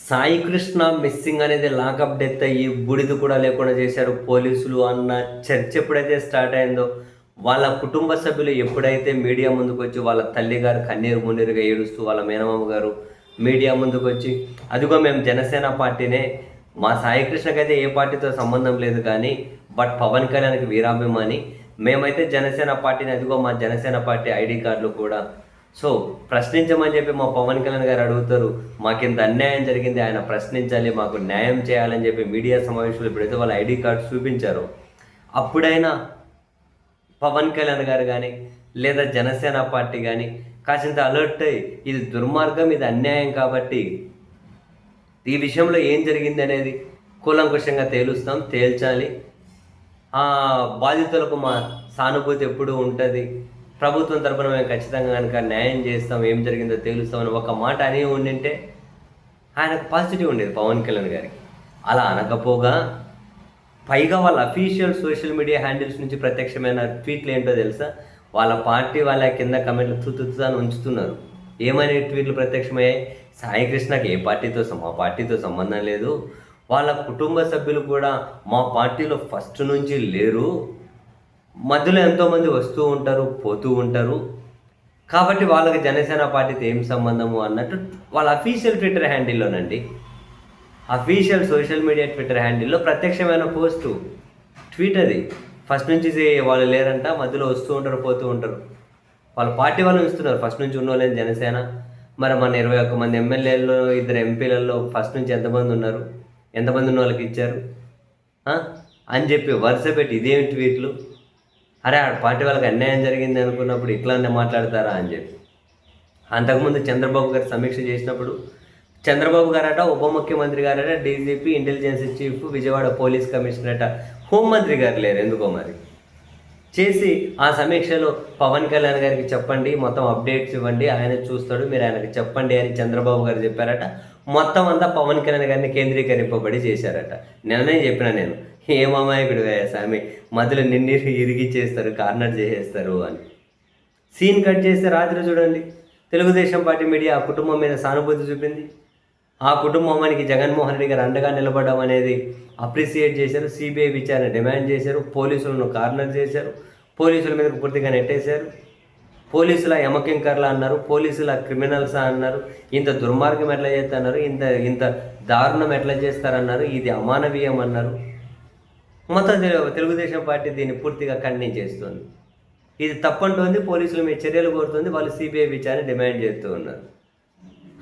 Sai Krishna missing అనేది lockup death అయ్యి బూడిద కూడా లేకుండా చేశారు పోలీసులు అన్న చర్చ ఎప్పుడైతే స్టార్ట్ అయిందో, వాళ్ళ కుటుంబ సభ్యులు ఎప్పుడైతే మీడియా ముందుకొచ్చి వాళ్ళ తల్లిగారు కన్నీరు మున్నీరుగా ఏడుస్తూ వాళ్ళ మేనమామ గారు మీడియా ముందుకొచ్చి అదిగో మేము జనసేన పార్టీనే, మా సాయి కృష్ణకైతే ఏ పార్టీతో సంబంధం లేదు కానీ బట్ పవన్ కళ్యాణ్కి వీరాభిమాని, మేమైతే జనసేన పార్టీని, అదిగో మా జనసేన పార్టీ ఐడి కార్డులు కూడా సో ప్రశ్నించమని చెప్పి మా పవన్ కళ్యాణ్ గారు అడుగుతారు. మాకింత అన్యాయం జరిగింది, ఆయన ప్రశ్నించాలి, మాకు న్యాయం చేయాలని చెప్పి మీడియా సమావేశంలో ఎప్పుడైతే వాళ్ళ ఐడి కార్డు చూపించారో అప్పుడైనా పవన్ కళ్యాణ్ గారు కానీ లేదా జనసేన పార్టీ కానీ కాసింత అలర్ట్ అయ్యి ఇది దుర్మార్గం, ఇది అన్యాయం కాబట్టి ఈ విషయంలో ఏం జరిగింది అనేది కూలంకుషంగా తేల్చాలి. బాధితులకు మా సానుభూతి ఎప్పుడూ ఉంటుంది, ప్రభుత్వం తరపున మేము ఖచ్చితంగా కనుక న్యాయం చేస్తాం, ఏం జరిగిందో తేలుస్తామని ఒక మాట అని ఉండింటే ఆయనకు పాజిటివ్ ఉండేది పవన్ కళ్యాణ్ గారికి. అలా అనకపోగా పైగా వాళ్ళ అఫీషియల్ సోషల్ మీడియా హ్యాండిల్స్ నుంచి ప్రత్యక్షమైన ట్వీట్లు ఏంటో తెలుసా? వాళ్ళ పార్టీ వాళ్ళ కింద కమెంట్లు తుతుతాను ఉంచుతున్నారు. ఏమని ట్వీట్లు ప్రత్యక్షమయ్యాయి? సాయి కృష్ణకి ఏ పార్టీతో మా పార్టీతో సంబంధం లేదు, వాళ్ళ కుటుంబ సభ్యులు కూడా మా పార్టీలో ఫస్ట్ నుంచి లేరు, మధ్యలో ఎంతోమంది వస్తూ ఉంటారు పోతూ ఉంటారు, కాబట్టి వాళ్ళకి జనసేన పార్టీతో ఏం సంబంధము అన్నట్టు వాళ్ళ అఫీషియల్ ట్విట్టర్ హ్యాండిల్లోనండి, అఫీషియల్ సోషల్ మీడియా ట్విట్టర్ హ్యాండిల్లో ప్రత్యక్షమైన పోస్టు ట్వీట్ అది. ఫస్ట్ నుంచి వాళ్ళు లేరంట, మధ్యలో వస్తూ ఉంటారు పోతూ ఉంటారు, వాళ్ళ పార్టీ వాళ్ళు ఇస్తున్నారు ఫస్ట్ నుంచి ఉన్న వాళ్ళని జనసేన. మరి మన 21 మంది ఎమ్మెల్యేల్లో 2 ఎంపీలలో ఫస్ట్ నుంచి ఎంతమంది ఉన్నారు, ఎంతమంది ఉన్న వాళ్ళకి ఇచ్చారు అని చెప్పి వరుస పెట్టి ఇదేమి ట్వీట్లు? అరే ఆ పార్టీ వాళ్ళకి అన్యాయం జరిగింది అనుకున్నప్పుడు ఇట్లానే మాట్లాడతారా అని చెప్పి. అంతకుముందు చంద్రబాబు గారు సమీక్ష చేసినప్పుడు చంద్రబాబు గారట, ఉప ముఖ్యమంత్రి గారట, DGP, intelligence chief, Vijayawada police commissioner అట, హోంమంత్రి గారు లేరు ఎందుకో మరి. చేసి ఆ సమీక్షలో పవన్ కళ్యాణ్ గారికి చెప్పండి, మొత్తం అప్డేట్స్ ఇవ్వండి, ఆయన చూస్తాడు, మీరు ఆయనకి చెప్పండి అని చంద్రబాబు గారు చెప్పారట. మొత్తం అంతా పవన్ కళ్యాణ్ గారిని కేంద్రీకరింపబడి చేశారట. నిన్ననే చెప్పిన నేను, ఏం అమాయకుడు స్వామి, మధ్యలో నిన్ను ఇరిగిచ్చేస్తారు, కార్నర్ చేసేస్తారు అని. సీన్ కట్ చేస్తే రాత్రి చూడండి తెలుగుదేశం పార్టీ మీడియా ఆ కుటుంబం మీద సానుభూతి చూపింది. ఆ కుటుంబానికి జగన్మోహన్ రెడ్డి గారు అండగా నిలబడడం అనేది అప్రిసియేట్ చేశారు, సిబిఐ విచారణ డిమాండ్ చేశారు, పోలీసులను కార్నర్ చేశారు, పోలీసుల మీదకు పూర్తిగా నెట్టేశారు, పోలీసుల యమకింకర్లా అన్నారు, పోలీసుల క్రిమినల్సా అన్నారు, ఇంత దుర్మార్గం ఎట్లా చేస్తున్నారు, ఇంత దారుణం ఎట్లా చేస్తారన్నారు, ఇది అమానవీయం అన్నారు. మొత్తం తెలుగుదేశం పార్టీ దీన్ని పూర్తిగా ఖండించేస్తుంది. ఇది తప్పంటోంది, పోలీసుల మీద చర్యలు కోరుతుంది, వాళ్ళు సిబిఐ విచారణ డిమాండ్ చేస్తూ ఉన్నారు.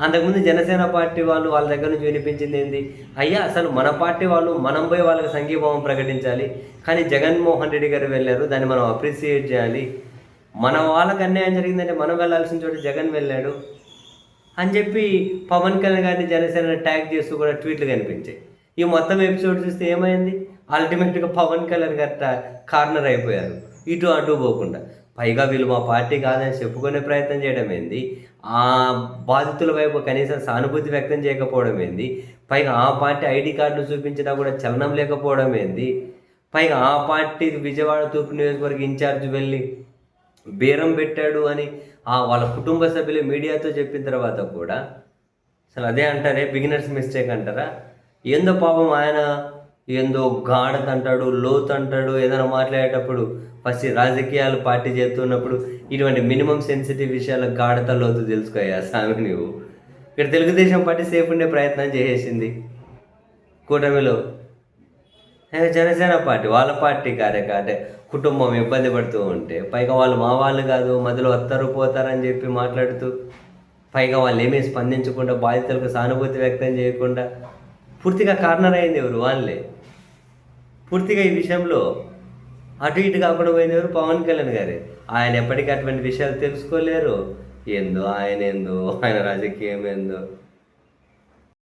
అంతకుముందు జనసేన పార్టీ వాళ్ళు వాళ్ళ దగ్గర నుంచి వినిపించింది ఏంది? అయ్యా అసలు మన పార్టీ వాళ్ళు మనం పోయి వాళ్ళకి సంఘీభావం ప్రకటించాలి, కానీ జగన్మోహన్ రెడ్డి గారు వెళ్ళారు, దాన్ని మనం అప్రిసియేట్ చేయాలి, మన వాళ్ళకి అన్యాయం జరిగిందంటే మనం వెళ్ళాల్సిన చోట జగన్ వెళ్ళాడు అని చెప్పి పవన్ కళ్యాణ్ గారిని జనసేన ట్యాగ్ చేస్తూ కూడా ట్వీట్లు కనిపించాయి. ఈ మొత్తం ఎపిసోడ్ చూస్తే ఏమైంది? అల్టిమేట్గా పవన్ కళ్యాణ్ గారు కార్నర్ అయిపోయారు, ఇటు అటు పోకుండా. పైగా వీళ్ళు మా పార్టీ కాదని చెప్పుకునే ప్రయత్నం చేయడం ఏంది? ఆ బాధితుల వైపు కనీసం సానుభూతి వ్యక్తం చేయకపోవడం ఏంది? పైగా ఆ పార్టీ ఐడి కార్డులు చూపించినా కూడా చలనం లేకపోవడం ఏంది? పైగా ఆ పార్టీ విజయవాడ తూర్పు నియోజకవర్గ ఇన్ఛార్జ్ వెళ్ళి బేరం పెట్టాడు అని వాళ్ళ కుటుంబ సభ్యులు మీడియాతో చెప్పిన తర్వాత కూడా అసలు అదే అంటారే బిగినర్స్ మిస్టేక్ అంటారా? ఏందో పాపం ఆయన ఏందో గాఢత అంటాడు, లోతు అంటాడు, ఏదైనా మాట్లాడేటప్పుడు ఫస్ట్ రాజకీయాలు పార్టీ చేస్తున్నప్పుడు ఇటువంటి మినిమం సెన్సిటివ్ విషయాల గాఢత లోతు తెలుసుకోయా స్వామి నువ్వు. ఇక్కడ తెలుగుదేశం పార్టీ సేఫ్ ఉండే ప్రయత్నం చేసేసింది కూటమిలో. జనసేన పార్టీ వాళ్ళ పార్టీ కార్యకర్త కుటుంబం ఇబ్బంది పడుతూ ఉంటే పైగా వాళ్ళు మా వాళ్ళు కాదు, మధ్యలో వస్తారు పోతారని చెప్పి మాట్లాడుతూ, పైగా వాళ్ళు ఏమీ స్పందించకుండా, బాధితులకు సానుభూతి వ్యక్తం చేయకుండా పూర్తిగా కార్నర్ అయింది ఎవరు? వాళ్ళే. పూర్తిగా ఈ విషయంలో అటు ఇటు కాకుండా పోయింది ఎవరు? పవన్ కళ్యాణ్ గారే. ఆయన ఎప్పటికీ అటువంటి విషయాలు తెలుసుకోలేరు. ఆయన రాజకీయం ఏందో